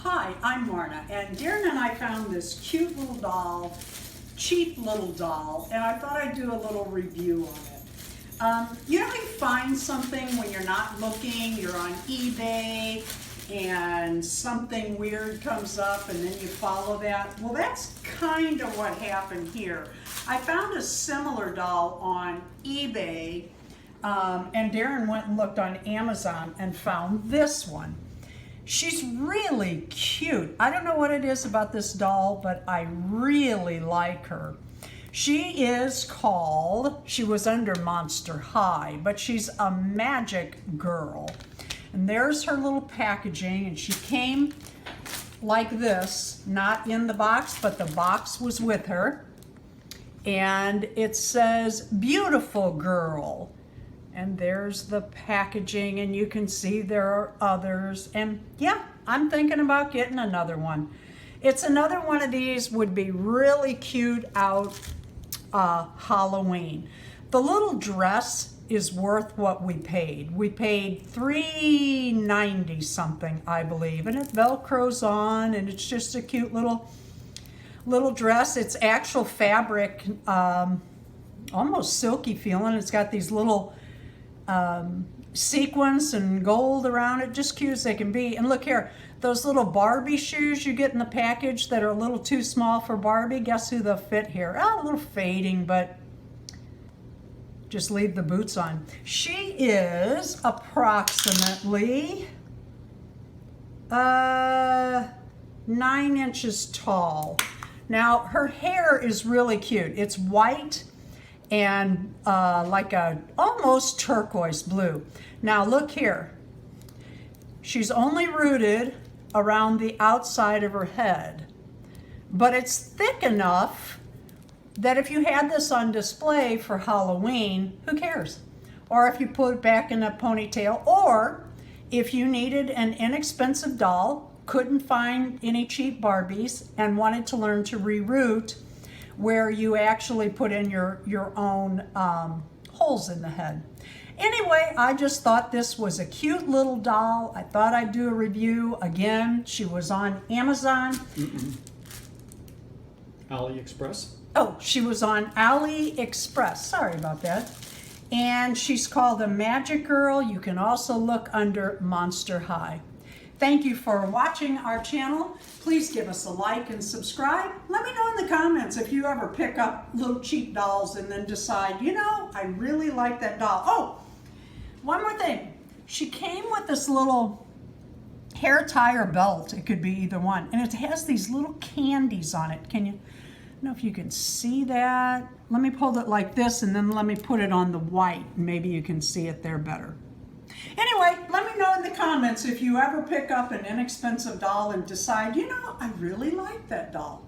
Hi, I'm Marna, and Darren and I found this cute little doll, cheap little doll, and I thought I'd do a little review on it. You know how you find something when you're not looking, you're on eBay, and something weird comes up and then you follow that? Well, that's kind of what happened here. I found a similar doll on eBay, and Darren went and looked on Amazon and found this one. She's really cute. I don't know what it is about this doll, but I really like her. She was under Monster High, but she's a magic girl. And there's her little packaging, and she came like this, not in the box, but the box was with her. And it says, "Beautiful girl." And there's the packaging, and you can see there are others. And yeah, I'm thinking about getting another one. It's another one of these would be really cute out Halloween. The little dress is worth what we paid. We paid $3.90 something, I believe, and it Velcros on, and it's just a cute little dress. It's actual fabric, almost silky feeling. It's got these little sequins and gold around it, just cute as they can be. And look here, those little Barbie shoes you get in the package that are a little too small for Barbie, guess who they'll fit here? Oh, a little fading, but just leave the boots on. She is approximately 9 inches tall. Now, her hair is really cute. It's white and like a almost turquoise blue. Now look here. She's only rooted around the outside of her head, but it's thick enough that if you had this on display for Halloween, who cares? Or if you put it back in a ponytail, or if you needed an inexpensive doll, couldn't find any cheap Barbies, and wanted to learn to reroute, where you actually put in your own holes in the head. Anyway, I just thought this was a cute little doll. I thought I'd do a review. Again, she was on Amazon. AliExpress? Oh, she was on AliExpress. Sorry about that. And she's called a Magic Girl. You can also look under Monster High. Thank you for watching our channel. Please give us a like and subscribe. Let me know in the comments if you ever pick up little cheap dolls and then decide, you know, I really like that doll. Oh, one more thing. She came with this little hair tie or belt. It could be either one. And it has these little candies on it. I don't know if you can see that. Let me hold it like this, and then let me put it on the white. Maybe you can see it there better. Anyway, let me know in the comments if you ever pick up an inexpensive doll and decide, you know, I really like that doll.